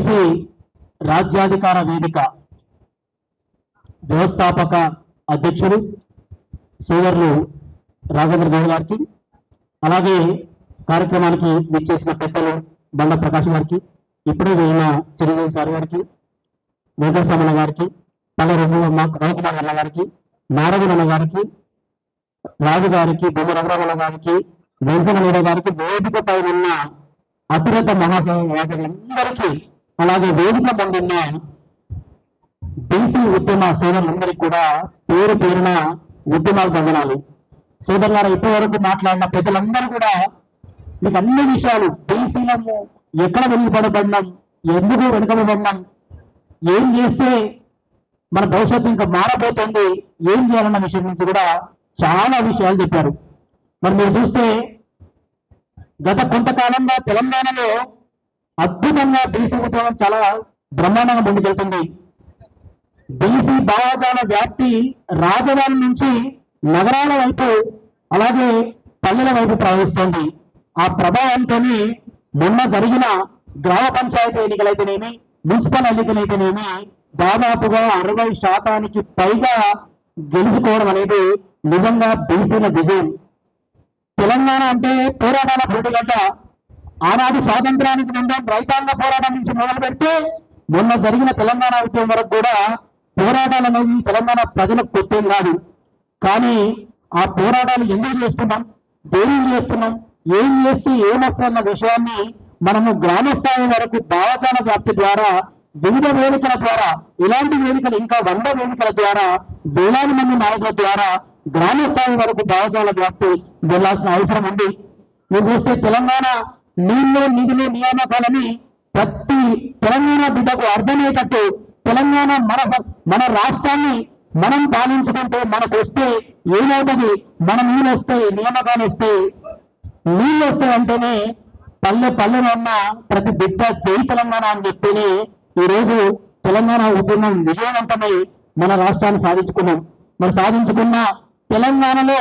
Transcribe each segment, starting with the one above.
BC రాజ్యాధికార వేదిక వ్యవస్థాపక అధ్యక్షుడు సోదరులు రాఘవేంద్ర గౌడ్ గారికి, అలాగే కార్యక్రమానికి విచ్చేసిన పెద్దలు బండ ప్రకాష్ గారికి, ఇప్పుడే వెళ్ళిన చిరంజీవి సార్ గారికి, వెంకటరమణ గారికి, పల్లె రఘుకుమార్ అన్న గారికి, నారాయణ అన్న గారికి, రాజు గారికి, బొమ్మ రఘురామన్న గారికి, వెంకటనీడ గారికి, వేదికపై ఉన్న అతిరథ మహాసభలందరికీ, అలాగే వేదిక పొందిన బీసీ ఉద్యమ సోదరులందరికీ కూడా పేరు పేరున ఉద్యమాలు పొందనాలు. సోదరులారా, ఇప్పటి వరకు మాట్లాడిన పెద్దలందరూ కూడా మీకు అన్ని విషయాలు, బీసీలము ఎక్కడ వెనుకబడబడినాం, ఎందుకు వెనుకబడబడినాం, ఏం చేస్తే మన భవిష్యత్తు ఇంకా మారబోతుంది, ఏం చేయాలన్న విషయం నుంచి కూడా చాలా విషయాలు చెప్పారు. మరి మీరు చూస్తే గత కొంతకాలంగా తెలంగాణలో అద్భుతంగా బీసీ ఉద్యమం చాలా బ్రహ్మాండంగా ముందుకెళ్తుంది. బీసీ భావజాల వ్యాప్తి రాజధాని నుంచి నగరాల వైపు, అలాగే పల్లెల వైపు ప్రవహిస్తోంది. ఆ ప్రభావంతో మొన్న జరిగిన గ్రామ పంచాయతీ ఎన్నికలైతేనేమి, మున్సిపల్ ఎన్నికలైతేనేమి దాదాపుగా 60% పైగా గెలుచుకోవడం అనేది నిజంగా బీసీల విజయం. తెలంగాణ అంటే పోరాటాల పోటీగడ్డ. ఆనాడు స్వాతంత్రానికి ముందు రైతాంగ పోరాటం నుంచి మొదలు పెడితే మొన్న జరిగిన తెలంగాణ ఉద్యమం వరకు కూడా పోరాటాలు అనేది తెలంగాణ ప్రజలకు కొత్తేం కాదు. కానీ ఆ పోరాటాలు ఎందుకు చేస్తున్నాం, దేనికి చేస్తున్నాం, ఏం చేస్తే ఏమొస్తుందన్న విషయాన్ని మనము గ్రామ స్థాయి వరకు భావజాల వ్యాప్తి ద్వారా, వివిధ వేదికల ద్వారా, ఇలాంటి వేదికలు ఇంకా 100 వేదికల ద్వారా, వేలాది మంది నాయకుల ద్వారా గ్రామ స్థాయి వరకు భావజాల వ్యాప్తి వెళ్లాల్సిన అవసరం ఉంది. మీరు చూస్తే తెలంగాణ నీళ్ళు నిధులు నియామకాలని ప్రతి తెలంగాణ బిడ్డకు అర్థమయ్యేటట్టు తెలంగాణ మన రాష్ట్రాన్ని మనం పాలించుకుంటే మనకు వస్తే ఏమవుతుంది, మన నీళ్ళు వస్తాయి, నియామకాలు వస్తాయి. నీళ్ళు వస్తాయి అంటేనే పల్లెలో ఉన్న ప్రతి బిడ్డ జై తెలంగాణ అని చెప్తేనే ఈరోజు తెలంగాణ ఉద్యమం విజయవంతమై మన రాష్ట్రాన్ని సాధించుకున్నాం. మరి సాధించుకున్న తెలంగాణలో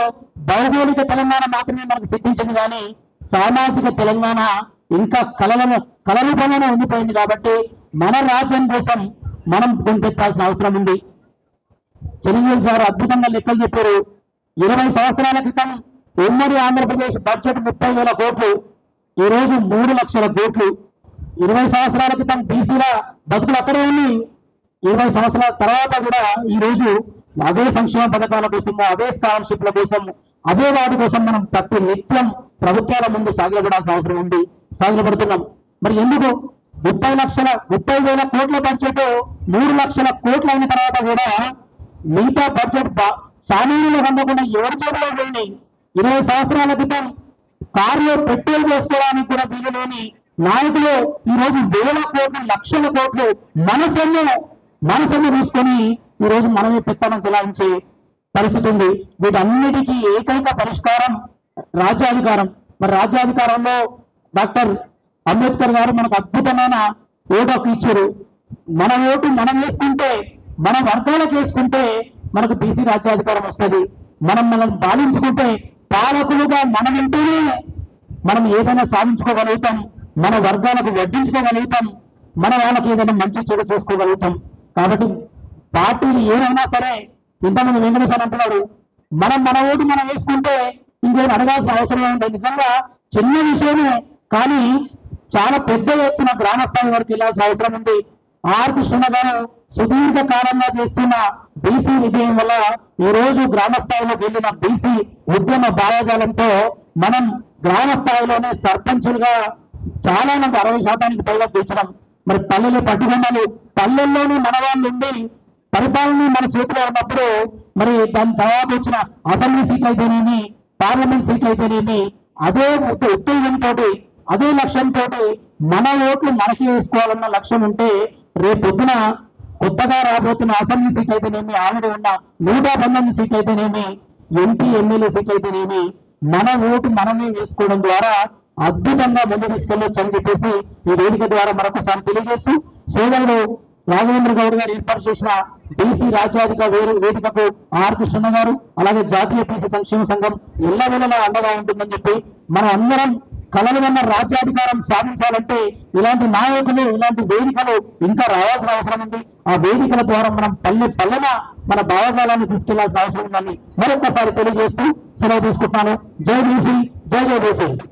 భౌగోళిక తెలంగాణ మాత్రమే మనకు సిద్ధించింది, కానీ సామాజిక తెలంగాణ ఇంకా కళ రూపంలోనే ఉండిపోయింది. కాబట్టి మన రాజ్యం కోసం మనం గుంపెట్టాల్సిన అవసరం ఉంది. చిరంజీవి సార్ అద్భుతంగా లెక్కలు చెప్పారు. 20 సంవత్సరాల క్రితం ఉమ్మడి ఆంధ్రప్రదేశ్ బడ్జెట్ 30,000 కోట్లు, ఈరోజు 3 లక్షల కోట్లు. 20 సంవత్సరాల క్రితం బీసీల బతుకులు అక్కడే ఉన్నాయి. 20 సంవత్సరాల తర్వాత కూడా ఈరోజు అదే సంక్షేమ పథకాల కోసం, అదే స్కాలర్షిప్ల కోసం, అదే వాటి కోసం మనం ప్రతి నిత్యం ప్రభుత్వాల ముందు సాగిలపడాల్సిన అవసరం ఉంది, సాగిలపడుతున్నాం. మరి ఎందుకు 30,000 కోట్ల బడ్జెట్ 3 లక్షల కోట్లు అయిన తర్వాత కూడా మిగతా బడ్జెట్ సామాన్యులు అందకుండా ఎవరి చేతిలో పోయినాయి? 20 సంవత్సరాల క్రితం కారులో పెట్రోల్ చేసుకోవడానికి కూడా వీలు లేని నాయకులు ఈరోజు వేల కోట్లు, లక్షల కోట్లు మనసొమ్ము తీసుకొని ఈరోజు మనమే పెత్తనం చెలాయించే పరిస్థితి ఉంది. వీటన్నిటికీ ఏకైక పరిష్కారం రాజ్యాధికారం. మరి రాజ్యాధికారంలో డాక్టర్ అంబేద్కర్ గారు మనకు అద్భుతమైన ఓటు హక్కు ఇచ్చారు. మన ఓటు మనం వేసుకుంటే, మన వర్గాలకు వేసుకుంటే మనకు బీసీ రాజ్యాధికారం వస్తుంది. మనం పాలించుకుంటే, పాలకులుగా మనం ఉంటేనే మనం ఏదైనా సాధించుకోగలుగుతాం, మన వర్గాలకు వడ్డించుకోగలుగుతాం, మన వాళ్ళకి ఏదైనా మంచి చెడు చూసుకోగలుగుతాం. కాబట్టి పార్టీలు ఏమైనా సరే, ఇంతమంది వెంకటేశ్వర అంటున్నాడు, మన ఓటు మనం వేసుకుంటే ఇంకేం అడగాల్సిన అవసరం ఉంటుంది. నిజంగా చిన్న విషయమే, కానీ చాలా పెద్ద ఎత్తున గ్రామ స్థాయి వరకు వెళ్ళాల్సిన అవసరం ఉంది. ఆర్ కృష్ణ గారు సుదీర్ఘ కాలంగా చేస్తున్న బీసీ విజయం వల్ల ఈ రోజు గ్రామ స్థాయిలోకి వెళ్ళిన బీసీ ఉద్యమ భావజాలంతో మనం గ్రామ స్థాయిలోనే సర్పంచులుగా చాలా మంది 60% పైగా గెలిచడం. మరి పల్లెలు పట్టుకున్నాను, పల్లెల్లోనే మన వాళ్ళు ఉండి పరిపాలన మన చేతిలో ఉన్నప్పుడు, మరి దాని తర్వాత వచ్చిన అసెంబ్లీ సీట్లు అయితేనేమి, పార్లమెంట్ సీట్లు అయితేనేమి, అదే ఉత్తేజంతో, అదే లక్ష్యంతో మన ఓట్లు మనకి వేసుకోవాలన్న లక్ష్యం ఉంటే రేపొద్దున కొత్తగా రాబోతున్న అసెంబ్లీ సీట్ అయితేనేమి, ఆల్రెడీ ఉన్న 119 సీట్లు అయితేనేమి, ఎంపీ ఎమ్మెల్యే సీట్లు అయితేనేమి, మన ఓటు మనమే వేసుకోవడం ద్వారా అద్భుతంగా ముందు తీసుకెళ్ళొచ్చు అని చెప్పేసి ఈ వేదిక ద్వారా మరొకసారి తెలియజేస్తూ, సోదరుడు రాఘవేంద్ర గౌడ్ గారు ఏర్పాటు చేసిన బీసీ రాజ్యాధికార వేదికకు ఆర్ కృష్ణ గారు, అలాగే జాతీయ బీసీ సంక్షేమ సంఘం ఎల్లవేళలా అండగా ఉంటుందని చెప్పి మనం అందరం కలలు ఉన్న రాజ్యాధికారం సాధించాలంటే ఇలాంటి నాయకులు, ఇలాంటి వేదికలు ఇంకా రావాల్సిన అవసరం ఉంది. ఆ వేదికల ద్వారా మనం పల్లె పల్లెన మన భావజాలాన్ని తీసుకెళ్లాల్సిన అవసరం ఉందని మరొకసారి తెలియజేస్తూ సెలవు తీసుకుంటున్నాను. జై బీసీ, జై జై బీసీ.